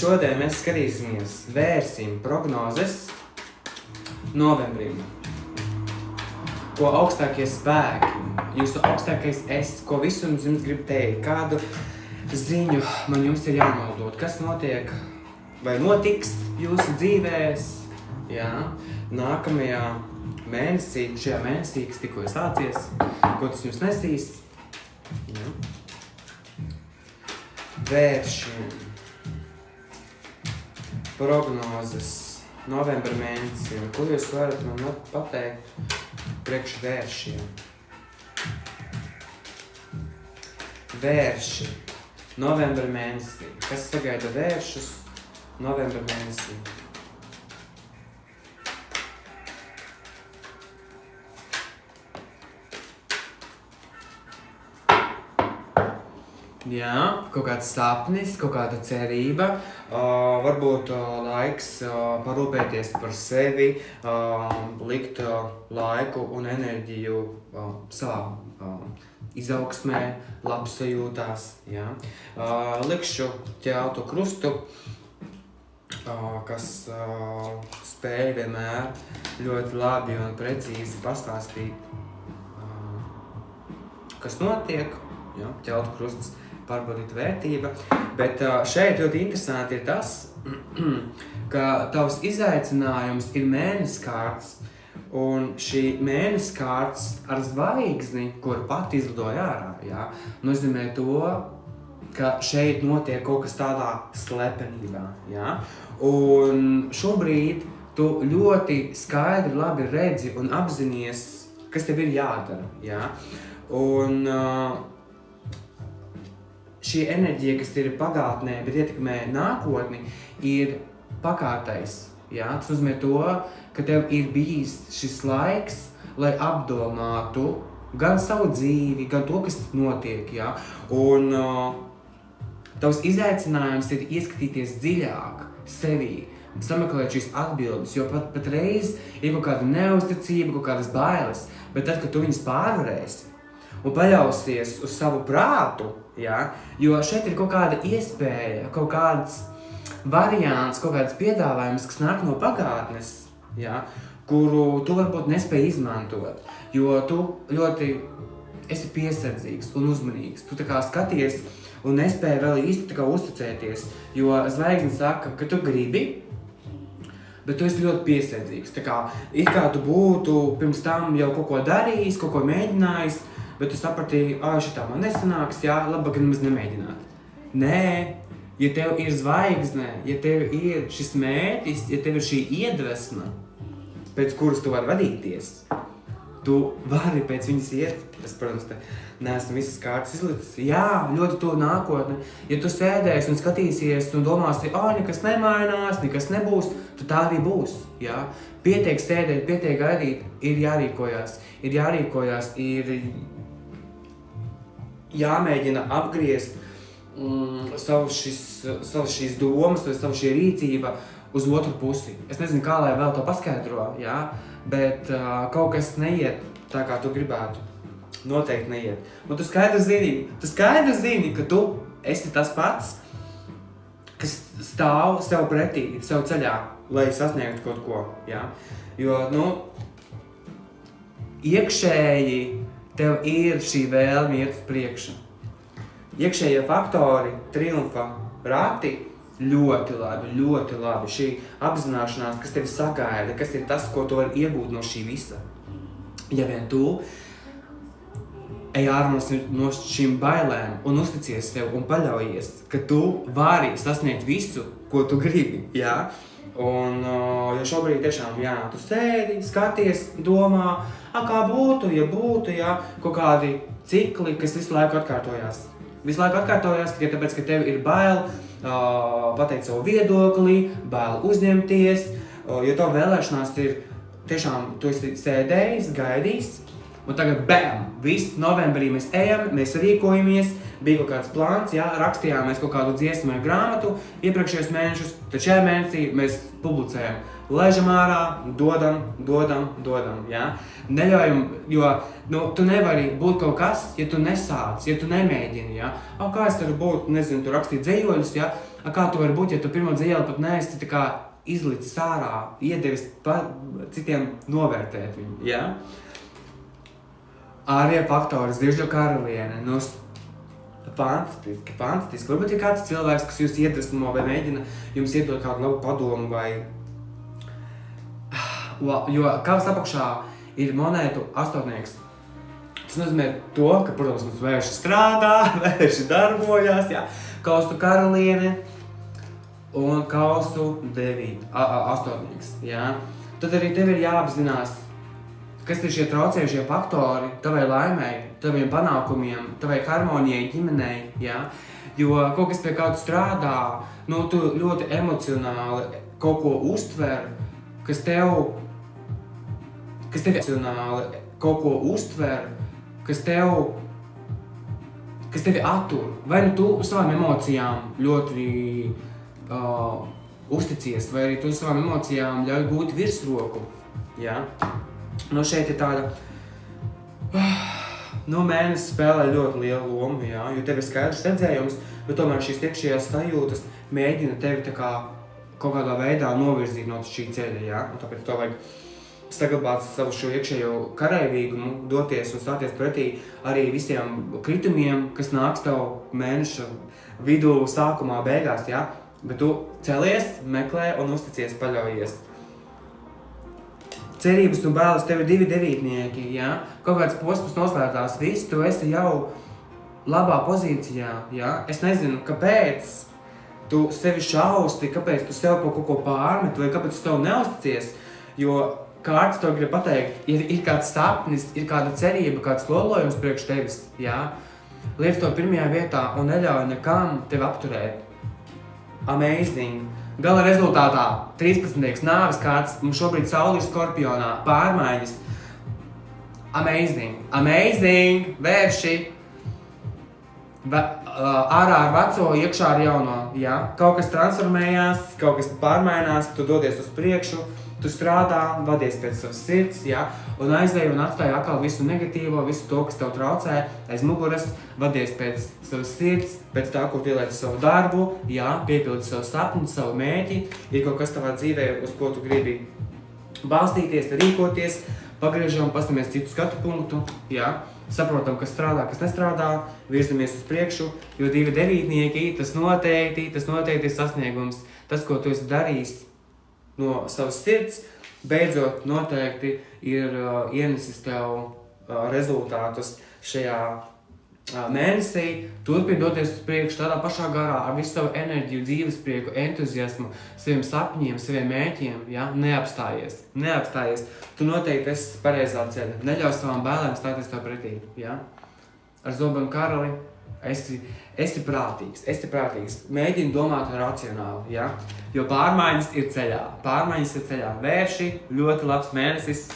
Šodien mēs skatīsimies, vērsim prognozes novembrim. Ko augstākie spēki, jūsu augstākais es, ko visums jums grib teikt, kādu ziņu man jums ir jānodot, kas notiek vai notiks jūsu dzīvēs, nākamajā mēnesī, šajā mēnesī, kas tikko ir sācies, ko tas jums nesīs. Vēršim prognozes novembra mēnesī, ko jūs varat man pateikt priekš vēršiem? Vērši novembra mēnesī. Kas sagaida vēršus novembra mēnesī? Jā, kaut kāds sapnis, kaut kāda cerība, varbūt laiks parūpēties par sevi, likt laiku un enerģiju savā izaugsmē, labsajūtās. Likšu ķeltu krustu, kas spēj vienmēr ļoti labi un precīzi pastāstīt, kas notiek. Ķeltu krusts pārbaudīta vērtība, bet šeit ļoti interesanti ir tas, ka tavs izaicinājums ir mēneskārts, un šī mēneskārts ar zvaigzni, kur pat izlidoja ārā, nozīmē to, ka šeit notiek kaut kas tādā slepenībā, un šobrīd tu ļoti skaidri labi redzi un apzinies, kas tev ir jādara, un šī enerģija, kas ir pagātnē, bet ietekmē nākotni, ir pakārtais. Tas nozīmē to, ka tev ir bijis šis laiks, lai apdomātu gan savu dzīvi, gan to, kas notiek. Un tavs izaicinājums ir ieskatīties dziļāk sevī, sameklēt šīs atbildes, jo pat reiz ir kaut kāda neuzticība, kaut kādas bailes, bet tad, kad tu viņas pārvarēsi un paļausies uz savu prātu, jo šeit ir kaut kāda iespēja, kaut kāds variants, kaut kāds piedāvājums, kas nāk no pagātnes, kuru tu varbūt nespēji izmantot, jo tu ļoti esi piesardzīgs un uzmanīgs. Tu tā kā skaties un nespēji vēl īsti tā kā uzticēties, jo zvaigzne saka, ka tu gribi, bet tu esi ļoti piesardzīgs. Tā kā tu būtu pirms tam jau kaut ko darījis, kaut ko mēģinājis, bet tu sapratīji, šitā man nesanāks, labāk nemaz nemēģināt. Nē, ja tev ir zvaigzne, ja tev ir šis mērķis, ja tev ir šī iedvesma, pēc kuras tu vari vadīties, tu vari pēc viņas iet. Es, protams, neesmu visas kārtas izlicis. Ļoti to nākotne. Ja tu sēdēsi un skatīsies un domāsi, nekas nemainās, nekas nebūs, tad tā arī būs. Pietiek sēdēt, pietiek gaidīt, ir jārīkojās, ir jāmēģina apgriezt savu šīs domas vai savu šī rīcība uz otru pusi. Es nezinu, kā lai vēl to paskaidro, bet kaut kas neiet tā, kā tu gribētu. Noteikti neiet. Un tu skaidri zini, ka tu esi tas pats, kas stāv sev pretī, sev ceļā, lai sasniegtu kaut ko. Jo, iekšēji tev ir šī vēlme iet uz priekšu. Iekšējie faktori, triumfa rāti, ļoti labi. Šī apzināšanās, kas tevi sagaida, kas ir tas, ko tu vari iegūt no šī visa. Ja vien tu ej ārā no šīm bailēm un uzticies sev un paļaujies, ka tu vari sasniegt visu, ko tu gribi. Un, jo šobrīd tiešām, tu sēdi, skaties, domā, kā būtu, ja būtu, kaut kādi cikli, kas visu laiku atkārtojās. Visu laiku atkārtojās tikai tāpēc, ka tev ir bail pateikt savu viedokli, bail uzņemties, jo tev vēlēšanās ir tiešām, tu esi sēdējis, gaidījis, un tagad bam! Viss novembrī mēs ejam, mēs rīkojamies, bija kaut kāds plāns, rakstījāmies kaut kādu dziesmu vai grāmatu iepriekšējos mēnešus, tad šajā mēnesī mēs publicējam. Laižam ārā, dodam, Neļaujam, jo tu nevari būt kaut kas, ja tu nesāc, ja tu nemēģini, Kā es varu būt, nezinu, tu rakstīt dzejoļus, Kā tu vari būt, ja tu pirmo dzīveli pat neesi tā kā izlicis ārā, iedevis citiem novērtēt viņu, ja? Ārie faktori, Zviržļu karaliene, fantastiski. Varbūt ir kāds cilvēks, kas jūs iedvesmo vai mēģina jums iedot kādu labu padomu vai... Jo kavas apakšā ir monētu astoņnieks. Tas nozīmē to, ka, protams, mums vērši strādā, vērši darbojās, jā. Kaustu karaliene un kaustu astoņnieks, jā. Tad arī tev ir jāapzinās, kas ir šie traucējušie faktori tavai laimei, taviem panākumiem, tavai harmonijai, ģimenei, jā. Jo kaut kas pie kādu strādā, tu ļoti emocionāli kaut ko uztver, kas tevi attur. Vai tu savām emocijām ļoti uzticies, vai arī tu savām emocijām ļauj gūt virsroku. Ja? Šeit ir tāda... mēnesis spēlē ļoti lielu lomu, ja? Jo tev ir skaidrs redzējums, bet tomēr šīs iekšējās sajūtas mēģina tevi tā kā kaut kādā veidā novirzīt no šī ceļa. Ja? Un tāpēc to vajag saglabāt savu šo iekšējo karavīgumu, doties un stāties pretī arī visiem kritumiem, kas nāks tev mēneša vidū, sākumā, beigās, ja? Bet tu celies, meklē un uzticies, paļaujies. Cerības un bailes, tev ir 2 devītnieki, ja? Kaut kāds posms noslēgtās, viss, tu esi jau labā pozīcijā, ja? Es nezinu, kāpēc tu sevi šausti, kāpēc tu sev kaut ko pārmet, vai kāpēc tu tev neusticies, jo kārtas to grib pateikt, ir kāds sapnis, ir kāda cerība, kāds lolojums priekš tevis, ja? Liec to pirmajā vietā un neļauj nekam tevi apturēt. Amazing! Gala rezultātā 13. nāves kārtas, mums šobrīd Saule ir Skorpionā, pārmaiņas. Amazing! Amazing! Vērši! Ārā ar veco, iekšā ar jauno, ja? Kaut kas transformējās, kaut kas pārmainās, tu dodies uz priekšu, tu strādā, vadies pēc savas sirds, ja? Un aizēj un atstāj atkal visu negatīvo, visu to, kas tev traucē, aiz muguras, vadies pēc savas sirds, pēc tā, ko pieliec savu darbu, ja? Piepildi savu sapni, savu mērķi, ir kaut kas tavā dzīvē, uz ko tu gribi balstīties, rīkoties, pagriežam, pastamies citu skatu punktu, ja? Saprotam, kas strādā, kas nestrādā, virzamies uz priekšu, jo 2 devītnieki, tas noteikti ir sasniegums, tas, ko tu esi darījis no savas sirds, beidzot noteikti ir ienesis tev rezultātus šajā mēnesī. Turpini doties uz priekšu tādā pašā garā, ar visu savu enerģiju, dzīvesprieku, entuziasmu, saviem sapņiem, saviem mērķiem, ja? Neapstājies. Tu noteikti esi pareizā ceļa. Neļauj savām bailēm stāties tev pretī, ja? Ar zobenu karali esi prātīgs. Mēģini domāt racionāli, ja? Jo pārmaiņas ir ceļā. Vērši, ļoti labs mēnesis.